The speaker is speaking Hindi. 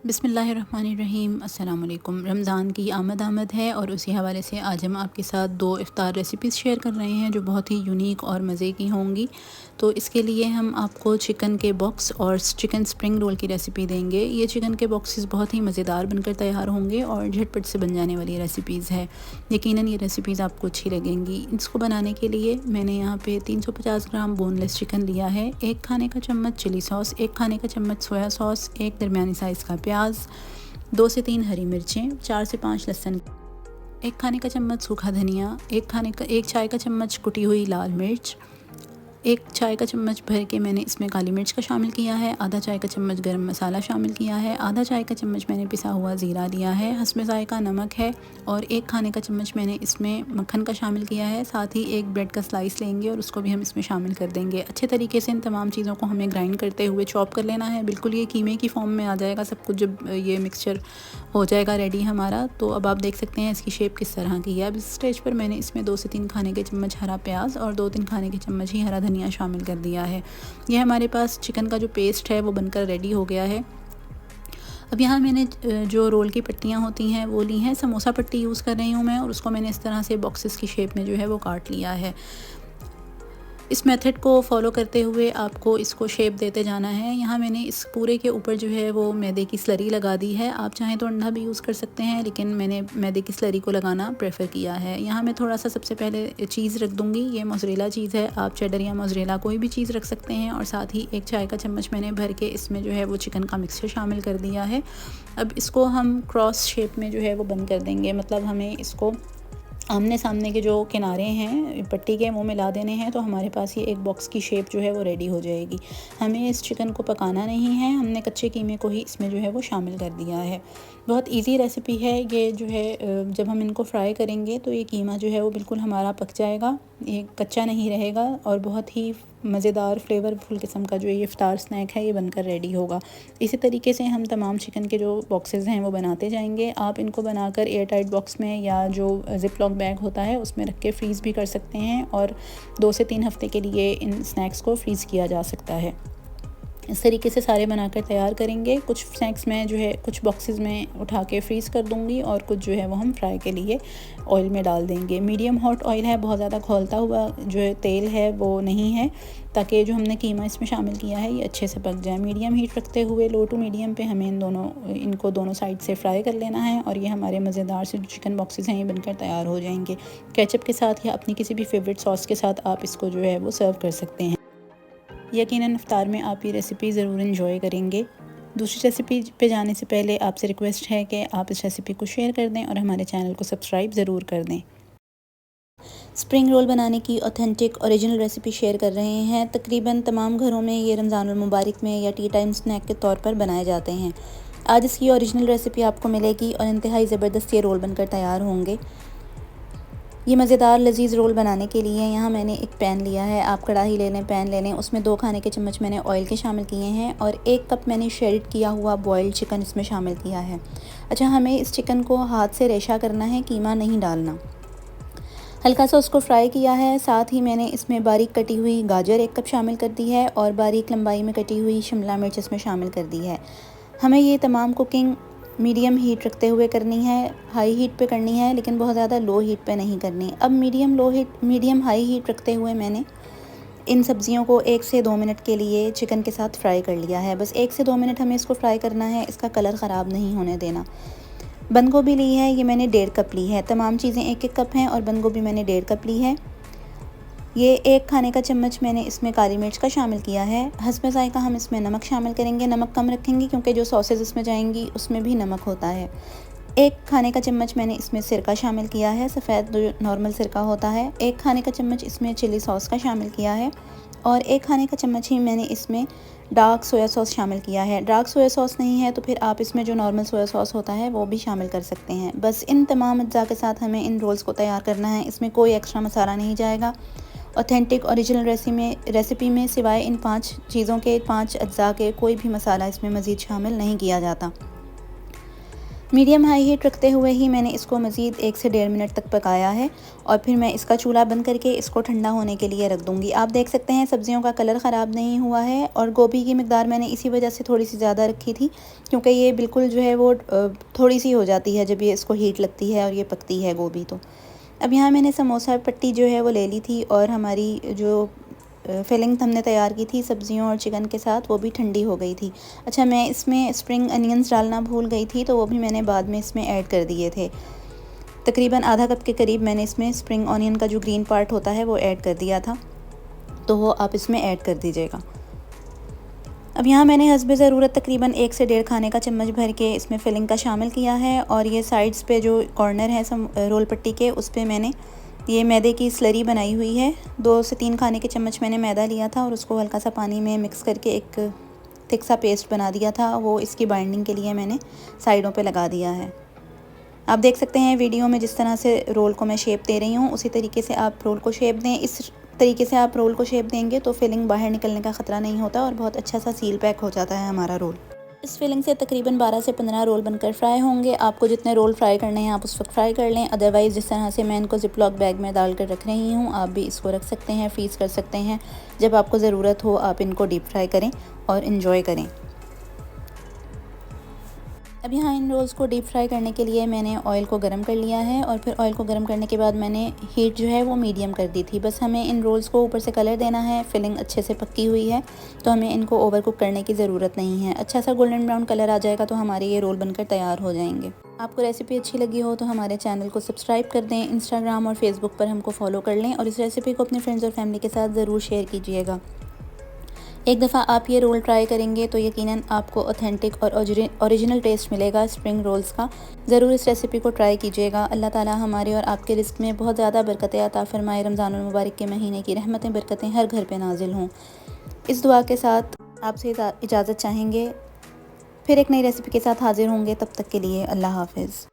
बिस्मिल्लाहिर्रहमानिर्रहीम। अस्सलाम वालेकुम। रमज़ान की आमद है और उसी हवाले से आज हम आपके साथ 2 इफ़्तार रेसिपीज़ शेयर कर रहे हैं जो बहुत ही यूनिक और मज़े की होंगी। तो इसके लिए हम आपको चिकन के बॉक्स और चिकन स्प्रिंग रोल की रेसिपी देंगे। ये चिकन के बॉक्सेस बहुत ही मज़ेदार बनकर तैयार होंगे और झटपट से बन जाने वाली रेसिपीज़ है। यकीनन ये रेसिपीज़ आपको अच्छी लगेंगी। इसको बनाने के लिए मैंने यहाँ पे 350 ग्राम बोनलेस चिकन लिया है, 1 खाने का चम्मच चिली सॉस, 1 खाने का चम्मच सोया सॉस, 1 दरमियानी साइज़ का प्याज, 2 से 3 हरी मिर्चें, 4 से 5 लहसुन, 1 खाने का चम्मच सूखा धनिया, 1 चाय का चम्मच कुटी हुई लाल मिर्च, 1 चाय का चम्मच भर के मैंने इसमें काली मिर्च का शामिल किया है, आधा चाय का चम्मच गरम मसाला शामिल किया है, आधा चाय का चम्मच मैंने पिसा हुआ ज़ीरा लिया है, हस्बे ज़ायक़ा नमक है और 1 खाने का चम्मच मैंने इसमें मक्खन का शामिल किया है। साथ ही 1 ब्रेड का स्लाइस लेंगे और उसको भी हम इसमें शामिल कर देंगे। अच्छे तरीके से इन तमाम चीज़ों को हमें ग्राइंड करते हुए चॉप कर लेना है। बिल्कुल ये कीमे की फॉर्म में आ जाएगा सब कुछ जब ये मिक्सचर हो जाएगा रेडी हमारा। तो अब आप देख सकते हैं इसकी शेप किस तरह की है। अब इस स्टेज पर मैंने इसमें 2 से 3 खाने के चम्मच हरा प्याज और 2-3 खाने के चम्मच ही हरा धनिया शामिल कर दिया है। यह हमारे पास चिकन का जो पेस्ट है वो बनकर रेडी हो गया है। अब यहाँ मैंने जो रोल की पट्टियाँ होती हैं वो ली हैं, समोसा पट्टी यूज़ कर रही हूँ मैं, और उसको मैंने इस तरह से बॉक्सेस की शेप में जो है वो काट लिया है। इस मेथड को फॉलो करते हुए आपको इसको शेप देते जाना है। यहाँ मैंने इस पूरे के ऊपर जो है वो मैदे की स्लरी लगा दी है। आप चाहें तो अंडा भी यूज़ कर सकते हैं, लेकिन मैंने मैदे की स्लरी को लगाना प्रेफर किया है। यहाँ मैं थोड़ा सा सबसे पहले चीज़ रख दूँगी। ये मोज़रेला चीज़ है, आप चेडर या मोज़रेला कोई भी चीज़ रख सकते हैं। और साथ ही 1 चाय का चम्मच मैंने भर के इसमें जो है वो चिकन का मिक्सचर शामिल कर दिया है। अब इसको हम क्रॉस शेप में जो है वो बंद कर देंगे, मतलब हमें इसको आमने सामने के जो किनारे हैं पट्टी के वो मिला देने हैं। तो हमारे पास ये एक बॉक्स की शेप जो है वो रेडी हो जाएगी। हमें इस चिकन को पकाना नहीं है, हमने कच्चे कीमे को ही इसमें जो है वो शामिल कर दिया है। बहुत इजी रेसिपी है ये जो है। जब हम इनको फ्राई करेंगे तो ये कीमा जो है वो बिल्कुल हमारा पक जाएगा, ये कच्चा नहीं रहेगा और बहुत ही मज़ेदार फ्लेवरफुल किस्म का जो ये इफ्तार स्नैक है ये बनकर रेडी होगा। इसी तरीके से हम तमाम चिकन के जो बॉक्सेस हैं वो बनाते जाएंगे। आप इनको बनाकर एयर टाइट बॉक्स में या जो ज़िप लॉक बैग होता है उसमें रख के फ्रीज़ भी कर सकते हैं और 2 से 3 हफ़्ते के लिए इन स्नैक्स को फ्रीज़ किया जा सकता है। इस तरीके से सारे बनाकर तैयार करेंगे। कुछ स्नैक्स में जो है कुछ बॉक्सेस में उठा के फ्रीज़ कर दूंगी और कुछ जो है वो हम फ्राई के लिए ऑयल में डाल देंगे। मीडियम हॉट ऑयल है, बहुत ज़्यादा खौलता हुआ जो है तेल है वो नहीं है, ताकि जो हमने कीमा इसमें शामिल किया है ये अच्छे से पक जाए। मीडियम हीट रखते हुए लो टू मीडियम पे हमें इनको दोनों साइड से फ्राई कर लेना है और ये हमारे मज़ेदार से जो चिकन बॉक्सेस हैं ये बनकर तैयार हो जाएंगे। केचप के साथ या अपनी किसी भी फेवरेट सॉस के साथ आप इसको जो है वो सर्व कर सकते हैं। यकीनन इफ्तार में आप ये रेसिपी ज़रूर इन्जॉय करेंगे। दूसरी रेसिपी पे जाने से पहले आपसे रिक्वेस्ट है कि आप इस रेसिपी को शेयर कर दें और हमारे चैनल को सब्सक्राइब ज़रूर कर दें। स्प्रिंग रोल बनाने की ऑथेंटिक ओरिजिनल रेसिपी शेयर कर रहे हैं। तकरीबन तमाम घरों में ये रमज़ानुल मुबारक में या टी टाइम स्नैक के तौर पर बनाए जाते हैं। आज इसकी ओरिजिनल रेसिपी आपको मिलेगी और इंतहाई ज़बरदस्त ये रोल बनकर तैयार होंगे। ये मज़ेदार लजीज़ रोल बनाने के लिए यहाँ मैंने एक पैन लिया है। आप कढ़ाई ले लें, पैन ले लें, उसमें 2 खाने के चम्मच मैंने ऑयल के शामिल किए हैं और 1 कप मैंने श्रेड किया हुआ बॉयल्ड चिकन इसमें शामिल किया है। अच्छा, हमें इस चिकन को हाथ से रेशा करना है, कीमा नहीं डालना। हल्का सा उसको फ्राई किया है। साथ ही मैंने इसमें बारीक कटी हुई गाजर 1 कप शामिल कर दी है और बारीक लंबाई में कटी हुई शिमला मिर्च इसमें शामिल कर दी है। हमें ये तमाम कुकिंग मीडियम हीट रखते हुए करनी है, हाई हीट पे करनी है, लेकिन बहुत ज़्यादा लो हीट पे नहीं करनी। अब मीडियम हाई हीट रखते हुए मैंने इन सब्ज़ियों को 1 से 2 मिनट के लिए चिकन के साथ फ्राई कर लिया है। बस 1 से 2 मिनट हमें इसको फ्राई करना है, इसका कलर ख़राब नहीं होने देना। बंद गोभी ली है, ये मैंने 1.5 कप ली है। तमाम चीज़ें 1-1 कप हैं और बंद गोभी मैंने 1.5 कप ली है। ये 1 खाने का चम्मच मैंने इसमें काली मिर्च का शामिल किया है। हस्बे ज़ायक़ा हम इसमें नमक शामिल करेंगे। नमक कम रखेंगे क्योंकि जो सॉसेज इसमें जाएंगी उसमें भी नमक होता है। 1 खाने का चम्मच मैंने इसमें सिरका शामिल किया है, सफ़ेद जो नॉर्मल सिरका होता है। 1 खाने का चम्मच इसमें चिली सॉस का शामिल किया है और 1 खाने का चम्मच ही मैंने इसमें डार्क सोया सॉस शामिल किया है। डार्क सोया सॉस नहीं है तो फिर आप इसमें जो नॉर्मल सोया सॉस होता है वो भी शामिल कर सकते हैं। बस इन तमाम अज्जा के साथ हमें इन रोल्स को तैयार करना है। इसमें कोई एक्स्ट्रा मसाला नहीं जाएगा। ऑथेंटिक ओरिजिनल रेसिपी में सिवाय इन 5 चीज़ों के, 5 अज्जा के, कोई भी मसाला इसमें मज़ीद शामिल नहीं किया जाता। मीडियम हाई हीट रखते हुए ही मैंने इसको मज़ीद 1 से 1.5 मिनट तक पकाया है और फिर मैं इसका चूल्हा बंद करके इसको ठंडा होने के लिए रख दूँगी। आप देख सकते हैं सब्जियों का कलर ख़राब नहीं हुआ है और गोभी की मिक़दार मैंने इसी वजह से थोड़ी सी ज़्यादा रखी थी, क्योंकि ये बिल्कुल जो है वो थोड़ी सी हो जाती है जब ये इसको हीट लगती है और ये पकती है गोभी। तो अब यहाँ मैंने समोसा पट्टी जो है वो ले ली थी और हमारी जो फिलिंग हमने तैयार की थी सब्जियों और चिकन के साथ वो भी ठंडी हो गई थी। अच्छा, मैं इसमें स्प्रिंग अनियंस डालना भूल गई थी, तो वो भी मैंने बाद में इसमें ऐड कर दिए थे। तकरीबन आधा कप के करीब मैंने इसमें स्प्रिंग ऑनियन का जो ग्रीन पार्ट होता है वो ऐड कर दिया था, तो वो आप इसमें ऐड कर दीजिएगा। अब यहाँ मैंने हस्बे ज़रूरत तकरीबन 1 से 1.5 खाने का चम्मच भर के इसमें फिलिंग का शामिल किया है और ये साइड्स पे जो कॉर्नर है रोल पट्टी के, उस पर मैंने ये मैदे की स्लरी बनाई हुई है। 2 से 3 खाने के चम्मच मैंने मैदा लिया था और उसको हल्का सा पानी में मिक्स करके एक थिक सा पेस्ट बना दिया था। वो इसकी बाइंडिंग के लिए मैंने साइडों पे लगा दिया है। आप देख सकते हैं वीडियो में जिस तरह से रोल को मैं शेप दे रही हूँ, उसी तरीके से आप रोल को शेप दें। इस तरीके से आप रोल को शेप देंगे तो फिलिंग बाहर निकलने का ख़तरा नहीं होता और बहुत अच्छा सा सील पैक हो जाता है हमारा रोल। इस फिलिंग से तकरीबन 12 से 15 रोल बनकर फ्राई होंगे। आपको जितने रोल फ्राई करने हैं आप उस वक्त फ्राई कर लें, अदरवाइज़ जिस तरह से मैं इनको ज़िप लॉक बैग में डाल कर रख रही हूँ, आप भी इसको रख सकते हैं, फ्रीज़ कर सकते हैं। जब आपको ज़रूरत हो आप इनको डीप फ्राई करें और इन्जॉय करें। अब यहाँ इन रोल्स को डीप फ्राई करने के लिए मैंने ऑयल को गर्म कर लिया है और फिर ऑयल को गर्म करने के बाद मैंने हीट जो है वो मीडियम कर दी थी। बस हमें इन रोल्स को ऊपर से कलर देना है। फिलिंग अच्छे से पक्की हुई है तो हमें इनको ओवर कुक करने की ज़रूरत नहीं है। अच्छा सा गोल्डन ब्राउन कलर आ जाएगा तो हमारे ये रोल बनकर तैयार हो जाएंगे। आपको रेसिपी अच्छी लगी हो तो हमारे चैनल को सब्सक्राइब कर दें, इंस्टाग्राम और फेसबुक पर हमको फॉलो कर लें और इस रेसिपी को अपने फ्रेंड्स और फैमिली के साथ ज़रूर शेयर कीजिएगा। एक दफ़ा आप ये रोल ट्राई करेंगे तो यकीनन आपको ऑथेंटिक और ओरिजिनल टेस्ट मिलेगा स्प्रिंग रोल्स का। ज़रूर इस रेसिपी को ट्राई कीजिएगा। अल्लाह ताला हमारे और आपके रिस्क में बहुत ज़्यादा बरकतें अता फ़रमाए। रमज़ानुल मुबारक के महीने की रहमतें बरकतें हर घर पे नाजिल हों। इस दुआ के साथ आपसे इजाज़त चाहेंगे। फिर एक नई रेसिपी के साथ हाज़िर होंगे। तब तक के लिए अल्लाह हाफ़िज़।